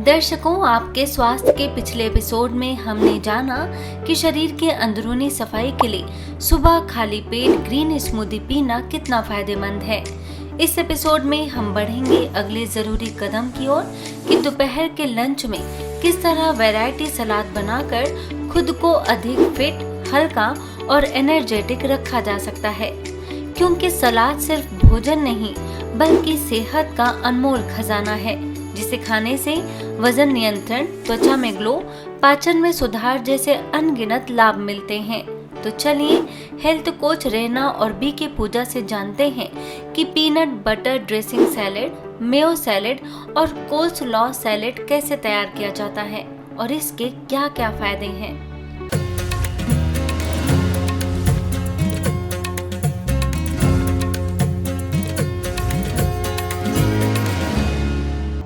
दर्शकों, आपके स्वास्थ्य के पिछले एपिसोड में हमने जाना कि शरीर के अंदरूनी सफाई के लिए सुबह खाली पेट ग्रीन स्मूदी पीना कितना फायदेमंद है। इस एपिसोड में हम बढ़ेंगे अगले जरूरी कदम की ओर कि दोपहर के लंच में किस तरह वैरायटी सलाद बनाकर खुद को अधिक फिट, हल्का और एनर्जेटिक रखा जा सकता है। क्योंकि सलाद सिर्फ भोजन नहीं बल्कि सेहत का अनमोल खजाना है, जिसे खाने से वजन नियंत्रण, त्वचा में ग्लो, पाचन में सुधार जैसे अनगिनत लाभ मिलते हैं। तो चलिए हेल्थ कोच रेना और बी के पूजा से जानते हैं कि peanut butter dressing salad, Mayo salad और कोल्सलॉ सैलेड कैसे तैयार किया जाता है और इसके क्या क्या फायदे हैं।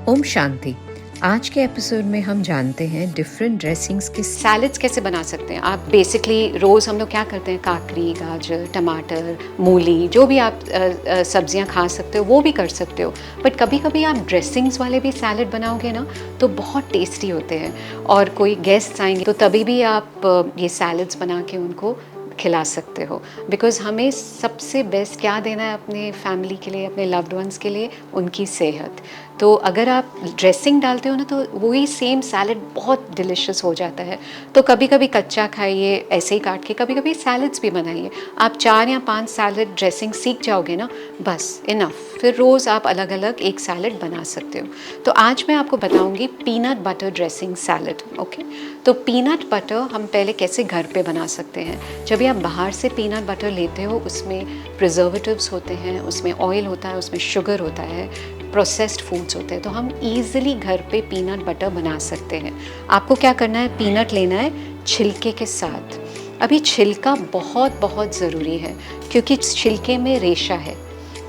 ओम शांति। आज के एपिसोड में हम जानते हैं डिफरेंट ड्रेसिंग्स के सैलड्स कैसे बना सकते हैं। आप बेसिकली रोज़ हम लोग क्या करते हैं, काकड़ी, गाजर, टमाटर, मूली, जो भी आप सब्जियां खा सकते हो वो भी कर सकते हो। बट कभी कभी आप ड्रेसिंग्स वाले भी सैलड बनाओगे ना तो बहुत टेस्टी होते हैं, और कोई गेस्ट्स आएंगे तो तभी भी आप ये सैलड्स बना के उनको खिला सकते हो। बिकॉज़ हमें सबसे बेस्ट क्या देना है अपने फैमिली के लिए, अपने लव्ड वंस के लिए, उनकी सेहत। तो अगर आप ड्रेसिंग डालते हो ना तो वही सेम सैलड बहुत डिलिशियस हो जाता है। तो कभी कभी कच्चा खाइए, ऐसे ही काट के, कभी कभी सैलड्स भी बनाइए। आप 4 या 5 सैलड ड्रेसिंग सीख जाओगे ना, बस इनफ। फिर रोज़ आप अलग अलग एक सैलड बना सकते हो। तो आज मैं आपको बताऊंगी peanut butter dressing salad. Okay, तो पीनट बटर हम पहले कैसे घर पे बना सकते हैं। जब भी आप बाहर से पीनट बटर लेते हो उसमें प्रिजर्वेटिव्स होते हैं, उसमें ऑयल होता है, उसमें शुगर होता है, प्रोसेस्ड फूड्स होते हैं। तो हम ईज़िली घर पे पीनट बटर बना सकते हैं। आपको क्या करना है, पीनट लेना है छिलके के साथ। अभी छिलका बहुत बहुत ज़रूरी है क्योंकि छिलके में रेशा है,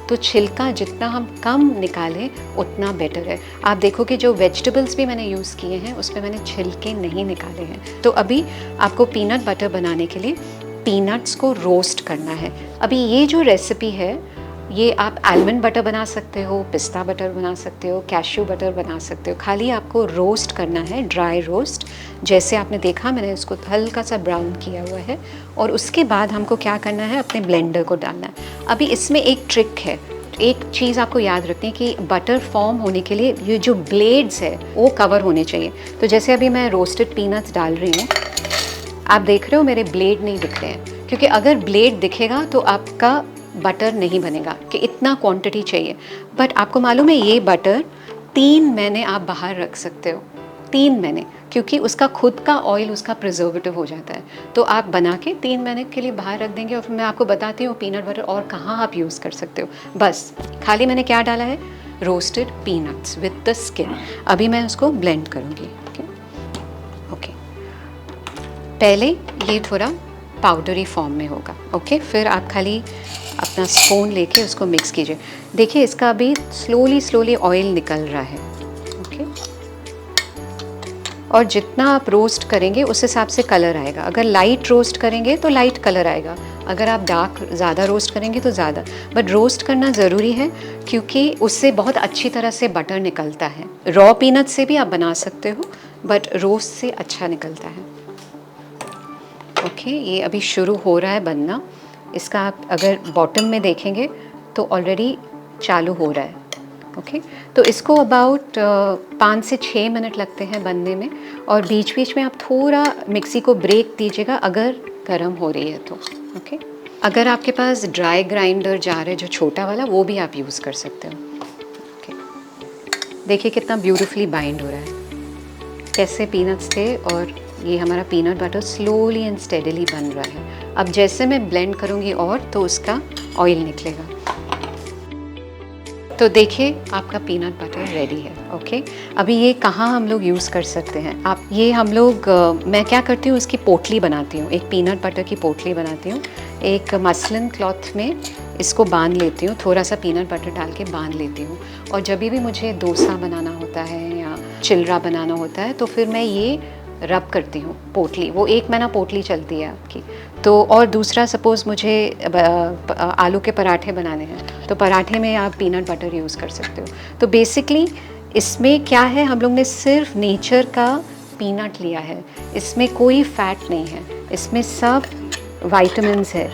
तो छिलका जितना हम कम निकालें उतना बेटर है। आप देखोगे जो वेजिटेबल्स भी मैंने यूज़ किए हैं उसमें मैंने छिलके नहीं निकाले हैं। तो अभी आपको पीनट बटर बनाने के लिए पीनट्स को रोस्ट करना है। अभी ये जो रेसिपी है ये आप आलमंड बटर बना सकते हो, पिस्ता बटर बना सकते हो, कैश्यू बटर बना सकते हो। खाली आपको रोस्ट करना है, ड्राई रोस्ट। जैसे आपने देखा मैंने इसको हल्का सा ब्राउन किया हुआ है। और उसके बाद हमको क्या करना है, अपने ब्लेंडर को डालना है। अभी इसमें एक ट्रिक है, एक चीज़ आपको याद रखनी है कि बटर फॉर्म होने के लिए ये जो ब्लेड्स है वो कवर होने चाहिए। तो जैसे अभी मैं रोस्टेड पीनट्स डाल रही हूँ, आप देख रहे हो मेरे ब्लेड नहीं दिख रहे हैं, क्योंकि अगर ब्लेड दिखेगा तो आपका बटर नहीं बनेगा कि इतना क्वांटिटी चाहिए। बट आपको मालूम है ये बटर 3 महीने आप बाहर रख सकते हो, 3 महीने, क्योंकि उसका खुद का ऑयल उसका प्रिजर्वेटिव हो जाता है। तो आप बना के 3 महीने के लिए बाहर रख देंगे और फिर मैं आपको बताती हूँ पीनट बटर और कहाँ आप यूज़ कर सकते हो। बस खाली मैंने क्या डाला है, roasted peanuts with the skin. अभी मैं उसको ब्लेंड करूँगी। ओके, पहले ये थोड़ा पाउडरी फॉर्म में होगा। ओके, फिर आप खाली अपना स्पून लेके उसको मिक्स कीजिए। देखिए इसका अभी स्लोली ऑयल निकल रहा है। ओके, और जितना आप रोस्ट करेंगे उस हिसाब से कलर आएगा। अगर लाइट रोस्ट करेंगे तो लाइट कलर आएगा, अगर आप डार्क ज़्यादा रोस्ट करेंगे तो ज़्यादा। बट रोस्ट करना ज़रूरी है क्योंकि उससे बहुत अच्छी तरह से बटर निकलता है। रॉ पीनट से भी आप बना सकते हो बट रोस्ट से अच्छा निकलता है। ओके, ये अभी शुरू हो रहा है बनना। इसका आप अगर बॉटम में देखेंगे तो ऑलरेडी चालू हो रहा है। ओके, तो इसको अबाउट 5 से 6 मिनट लगते हैं बनने में, और बीच बीच में आप थोड़ा मिक्सी को ब्रेक दीजिएगा अगर गर्म हो रही है तो। ओके, अगर आपके पास ड्राई ग्राइंडर जार है जो छोटा वाला, वो भी आप यूज़ कर सकते हो। ओके, देखिए कितना ब्यूटीफुली बाइंड हो रहा है, कैसे पीनट्स थे, और ये हमारा peanut butter slowly and steadily बन रहा है। अब जैसे मैं ब्लेंड करूँगी और तो उसका ऑयल निकलेगा। तो देखिए आपका पीनट बटर रेडी है। ओके, अभी ये कहाँ हम लोग यूज़ कर सकते हैं, आप ये हम लोग मैं क्या करती हूँ, इसकी पोटली बनाती हूँ, एक पीनट बटर की पोटली बनाती हूँ। एक मसलिन क्लॉथ में इसको बांध लेती हूँ, थोड़ा सा पीनट बटर डाल के बांध लेती हूँ। और जब भी मुझे डोसा बनाना होता है या चिलरा बनाना होता है तो फिर मैं ये रब करती हूँ पोटली। वो 1 महीना पोटली चलती है आपकी। तो और दूसरा, सपोज़ मुझे आलू के पराठे बनाने हैं तो पराठे में आप पीनट बटर यूज़ कर सकते हो। तो बेसिकली इसमें क्या है, हम लोग ने सिर्फ नेचर का पीनट लिया है, इसमें कोई फैट नहीं है, इसमें सब विटामिन्स है।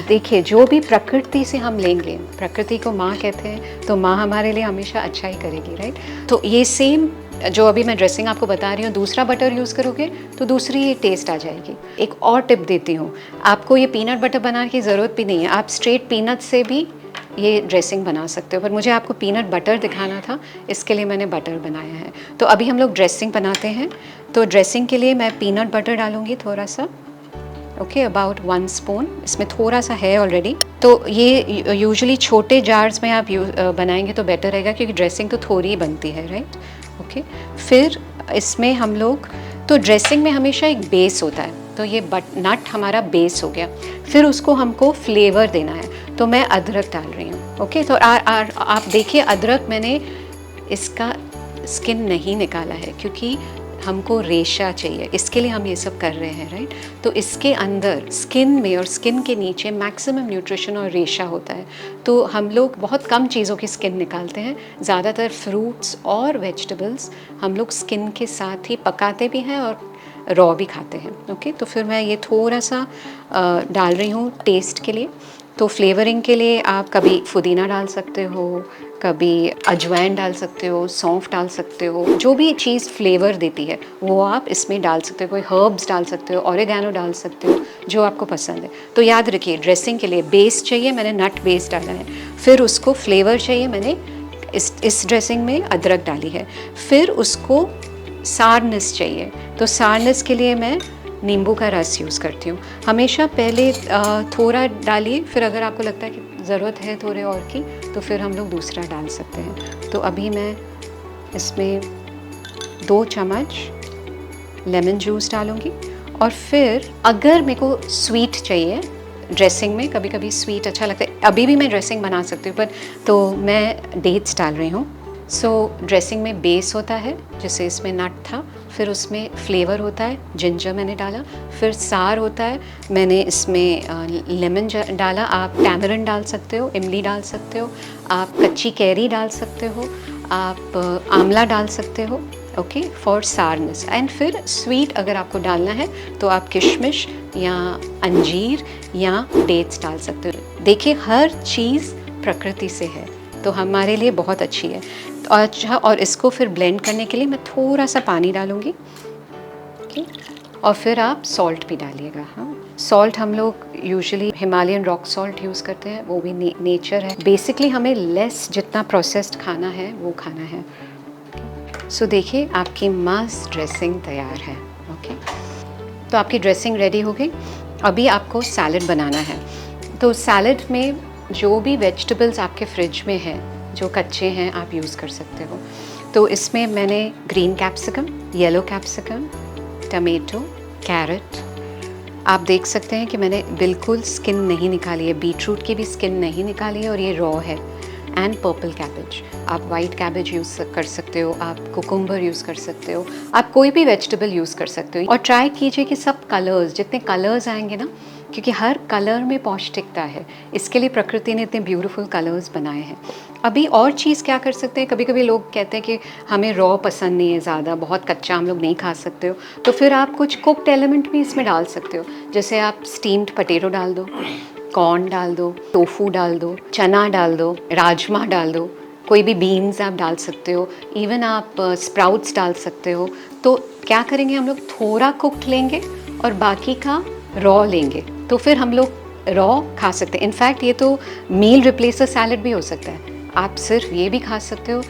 देखिए, जो भी प्रकृति से हम लेंगे, प्रकृति को माँ कहते हैं, तो माँ हमारे लिए हमेशा अच्छा ही करेगी, राइट। तो ये सेम जो अभी मैं ड्रेसिंग आपको बता रही हूँ, दूसरा बटर यूज़ करोगे तो दूसरी टेस्ट आ जाएगी। एक और टिप देती हूँ, आपको ये पीनट बटर बनाने की ज़रूरत भी नहीं है, आप स्ट्रेट पीनट से भी ये ड्रेसिंग बना सकते हो, पर मुझे आपको पीनट बटर दिखाना था, इसके लिए मैंने बटर बनाया है। तो अभी हम लोग ड्रेसिंग बनाते हैं। तो ड्रेसिंग के लिए मैं पीनट बटर डालूँगी थोड़ा सा, ओके, अबाउट 1 स्पून। इसमें थोड़ा सा है ऑलरेडी। तो ये यूजुअली छोटे जार्स में आप बनाएंगे तो बेटर रहेगा, क्योंकि ड्रेसिंग तो थोड़ी ही बनती है, राइट। ओके, फिर इसमें हम लोग, तो ड्रेसिंग में हमेशा एक बेस होता है, तो ये नट हमारा बेस हो गया। फिर उसको हमको फ्लेवर देना है, तो मैं अदरक डाल रही हूँ। ओके, तो आप देखिए, अदरक मैंने इसका स्किन नहीं निकाला है, क्योंकि हमको रेशा चाहिए, इसके लिए हम ये सब कर रहे हैं, राइट। तो इसके अंदर स्किन में और स्किन के नीचे मैक्सिमम न्यूट्रिशन और रेशा होता है। तो हम लोग बहुत कम चीज़ों की स्किन निकालते हैं, ज़्यादातर फ्रूट्स और वेजिटेबल्स हम लोग स्किन के साथ ही पकाते भी हैं और रॉ भी खाते हैं। ओके, तो फिर मैं ये थोड़ा सा डाल रही हूँ टेस्ट के लिए। तो फ्लेवरिंग के लिए आप कभी पुदीना डाल सकते हो, कभी अजवाइन डाल सकते हो, सौंफ डाल सकते हो, जो भी चीज़ फ्लेवर देती है वो आप इसमें डाल सकते हो। कोई हर्ब्स डाल सकते हो, ऑरिगेनो डाल सकते हो, जो आपको पसंद है। तो याद रखिए, ड्रेसिंग के लिए बेस चाहिए, मैंने नट बेस डाला है। फिर उसको फ्लेवर चाहिए, मैंने इस ड्रेसिंग में अदरक डाली है। फिर उसको सारनेस चाहिए, तो सारनेस के लिए मैं नींबू का रस यूज़ करती हूँ। हमेशा पहले थोड़ा डालिए, फिर अगर आपको लगता है कि ज़रूरत है थोड़े और की, तो फिर हम लोग दूसरा डाल सकते हैं। तो अभी मैं इसमें 2 चम्मच लेमन जूस डालूँगी। और फिर अगर मेरे को स्वीट चाहिए ड्रेसिंग में, कभी कभी स्वीट अच्छा लगता है, अभी भी मैं ड्रेसिंग बना सकती हूँ, पर तो मैं डेट्स डाल रही हूँ। सो ड्रेसिंग में बेस होता है, जैसे इसमें नट था, फिर उसमें फ्लेवर होता है, जिंजर मैंने डाला, फिर सार होता है, मैंने इसमें लेमन डाला, आप टैमरिन डाल सकते हो, इमली डाल सकते हो, आप कच्ची कैरी डाल सकते हो, आप आंवला डाल सकते हो, ओके, फॉर सारनेस। एंड फिर स्वीट अगर आपको डालना है तो आप किशमिश या अंजीर या डेट्स डाल सकते हो। देखिए, हर चीज़ प्रकृति से है, तो हमारे लिए बहुत अच्छी है। अच्छा, और इसको फिर ब्लेंड करने के लिए मैं थोड़ा सा पानी डालूँगी, ओके। और फिर आप सॉल्ट भी डालिएगा। हाँ, सॉल्ट हम लोग usually Himalayan rock salt use करते हैं, वो भी नेचर है। बेसिकली हमें लेस जितना प्रोसेस्ड खाना है वो खाना है। सो देखिए, आपकी मस्त ड्रेसिंग तैयार है। ओके, तो आपकी ड्रेसिंग रेडी हो गई। अभी आपको सैलड बनाना है। तो सैलड में जो भी वेजिटेबल्स आपके फ्रिज में है, जो कच्चे हैं, आप यूज़ कर सकते हो। तो इसमें मैंने green capsicum, yellow capsicum, tomato, carrot, आप देख सकते हैं कि मैंने बिल्कुल स्किन नहीं निकाली है, बीटरूट की भी स्किन नहीं निकाली है, और ये रॉ है। एंड पर्पल कैबेज, आप वाइट कैबेज यूज़ कर सकते हो, आप कुकुम्बर यूज़ कर सकते हो, आप कोई भी वेजिटेबल यूज़ कर सकते हो। और ट्राई कीजिए कि सब कलर्स, जितने कलर्स आएंगे ना, क्योंकि हर कलर में पौष्टिकता है, इसके लिए प्रकृति ने इतने ब्यूटीफुल कलर्स बनाए हैं। अभी और चीज़ क्या कर सकते हैं, कभी कभी लोग कहते हैं कि हमें रॉ पसंद नहीं है ज़्यादा, बहुत कच्चा हम लोग नहीं खा सकते हो, तो फिर आप कुछ कुक्ड एलिमेंट भी इसमें डाल सकते हो। जैसे आप स्टीम्ड पोटैटो डाल दो, कॉर्न डाल दो, टोफू डाल दो, चना डाल दो, राजमा डाल दो, कोई भी बीन्स आप डाल सकते हो, इवन आप स्प्राउट्स डाल सकते हो। तो क्या करेंगे, हम लोग थोड़ा कुक्ड लेंगे और बाकी का रॉ लेंगे, तो फिर हम लोग रॉ खा सकते हैं। इनफैक्ट ये तो मील रिप्लेसर सैलड भी हो सकता है, आप सिर्फ ये भी खा सकते हो,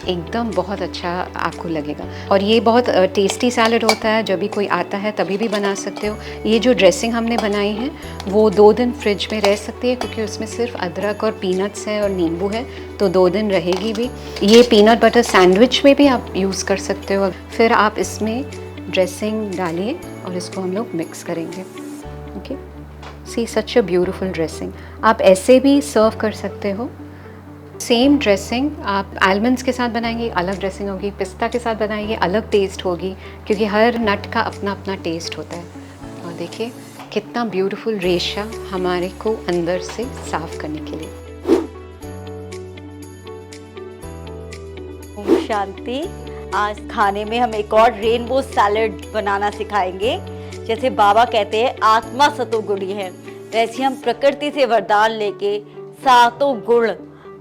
एकदम बहुत अच्छा आपको लगेगा। और ये बहुत टेस्टी सैलड होता है, जब भी कोई आता है तभी भी बना सकते हो। ये जो ड्रेसिंग हमने बनाई है वो 2 दिन फ्रिज में रह सकती है, क्योंकि उसमें सिर्फ अदरक और पीनट्स है और नींबू है, तो 2 दिन रहेगी भी। ये पीनट बटर सैंडविच में भी आप यूज़ कर सकते हो। फिर आप इसमें ड्रेसिंग डालिए और इसको हम लोग मिक्स करेंगे। Okay, see such a beautiful dressing. आप ऐसे भी सर्व कर सकते हो। सेम ड्रेसिंग आप आलमंड्स के साथ बनाएंगे, अलग ड्रेसिंग होगी, पिस्ता के साथ बनाएंगे, अलग टेस्ट होगी, क्योंकि हर नट का अपना अपना टेस्ट होता है। और देखिए कितना ब्यूटीफुल रेशा हमारे को अंदर से साफ करने के लिए। ओम शांति। आज खाने में हम एक और रेनबो सैलेड बनाना सिखाएंगे। जैसे बाबा कहते हैं आत्मा सतोगुणी है, वैसे हम प्रकृति से वरदान लेके सातों गुण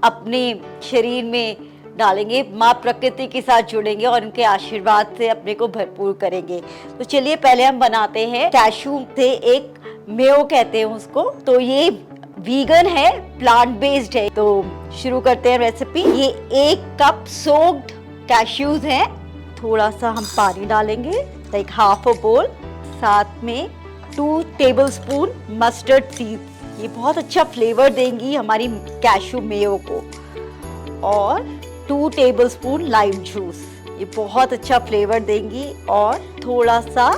अपने शरीर में डालेंगे, माँ प्रकृति के साथ जुड़ेंगे और उनके आशीर्वाद से अपने को भरपूर करेंगे। तो चलिए पहले हम बनाते हैं कैशू से एक मेयो कहते हैं उसको। तो ये वीगन है, प्लांट बेस्ड है। तो शुरू करते हैं रेसिपी। ये 1 कप सोक्ड कैश्यूज हैं। थोड़ा सा हम पानी डालेंगे, लाइक हाफ अ बोल। साथ में 2 टेबलस्पून मस्टर्ड सीड्स, ये बहुत अच्छा फ्लेवर देंगी हमारी कैशू मेयो को। और 2 टेबलस्पून लाइम जूस, ये बहुत अच्छा फ्लेवर देंगी। और थोड़ा सा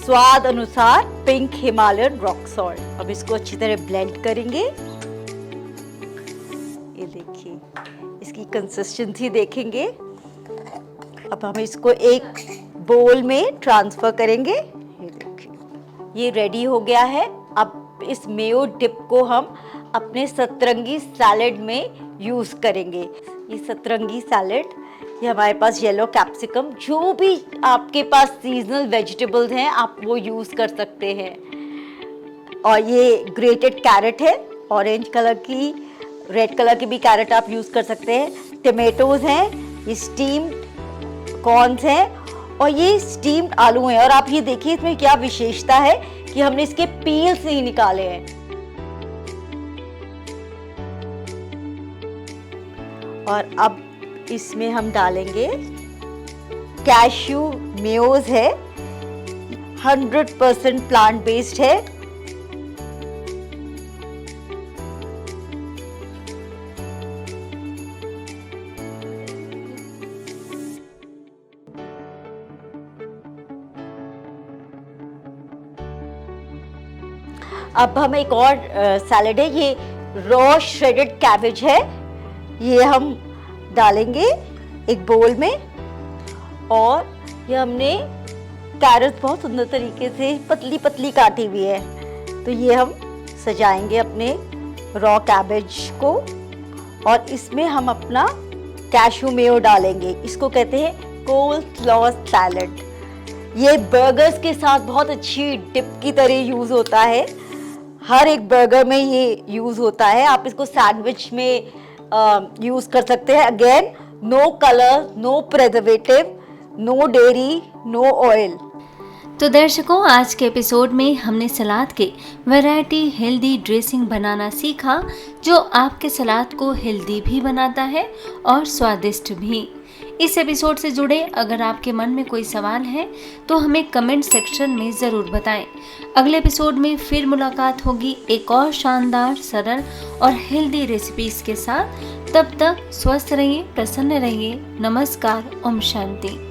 स्वाद अनुसार पिंक हिमालयन रॉक सॉल्ट। अब इसको अच्छी तरह ब्लेंड करेंगे। ये देखिए इसकी कंसिस्टेंसी देखेंगे। अब हम इसको एक बोल में ट्रांसफर करेंगे। ये देखिए ये रेडी हो गया है। अब इस मेयो डिप को हम अपने सतरंगी सैलेड में यूज करेंगे। ये सतरंगी सैलेड, ये हमारे पास येलो कैप्सिकम, जो भी आपके पास सीजनल वेजिटेबल्स हैं आप वो यूज कर सकते हैं। और ये ग्रेटेड कैरेट है, ऑरेंज कलर की, रेड कलर की भी कैरेट आप यूज कर सकते हैं। टमेटोज हैं, ये स्टीम्ड कॉर्न्स हैं और ये स्टीम्ड आलू हैं। और आप ये देखिए इसमें क्या विशेषता है कि हमने इसके पील्स नहीं निकाले हैं। और अब इसमें हम डालेंगे कैश्यू मेयोज है, 100% प्लांट बेस्ड है। अब हम एक और सैलेड है, ये रॉ श्रेडेड कैबेज है, ये हम डालेंगे एक बोल में। और ये हमने कैरेट बहुत सुंदर तरीके से पतली पतली काटी हुई है, तो ये हम सजाएंगे अपने रॉ कैबेज को। और इसमें हम अपना कैशू मेयो डालेंगे। इसको कहते हैं कोल्स्लॉ सैलेड। ये बर्गर्स के साथ बहुत अच्छी डिप की तरह यूज होता है। हर एक बर्गर में ये यूज होता है। आप इसको सैंडविच में यूज कर सकते हैं। Again no colour, no preservative, no dairy, no oil. तो दर्शकों, आज के एपिसोड में हमने सलाद के वैरायटी हेल्दी ड्रेसिंग बनाना सीखा, जो आपके सलाद को हेल्दी भी बनाता है और स्वादिष्ट भी। इस एपिसोड से जुड़े अगर आपके मन में कोई सवाल है तो हमें कमेंट सेक्शन में ज़रूर बताएं। अगले एपिसोड में फिर मुलाकात होगी एक और शानदार, सरल और हेल्दी रेसिपीज़ के साथ। तब तक स्वस्थ रहिए, प्रसन्न रहिए। नमस्कार, ओम शांति।